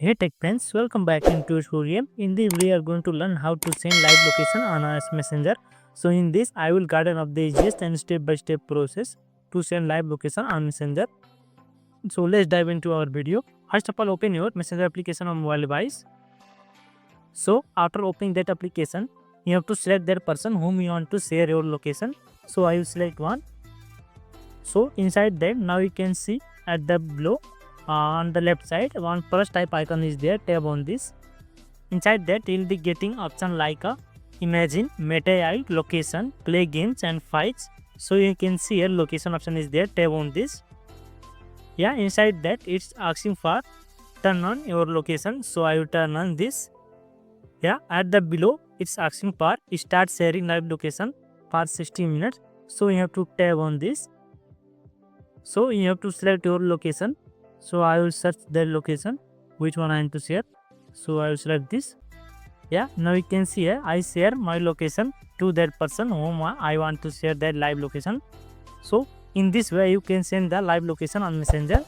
Hey tech friends, welcome back into tutorial. In this we are going to learn how to send live location on our messenger. So in this I will guide of the easiest and step by step process to send live location on messenger. So let's dive into our video. First of all, open your messenger application on mobile device. So after opening that application, you have to select that person whom you want to share your location. So I will select one. So inside that now you can see at the below on the left side one plus type icon is there. Tap on this. Inside that you will be getting option like a imagine, meta AI, location, play games and fights. So you can see here location option is there. Tap on this. Yeah, inside that it's asking for turn on your location. So I will turn on this. Yeah, at the below it's asking for start sharing live location for 60 minutes. So you have to tap on this. So you have to select your location. So I will search the location which one I am to share. So I will select this. Yeah, now you can see here I share my location to that person whom I want to share that live location. So in this way you can send the live location on messenger.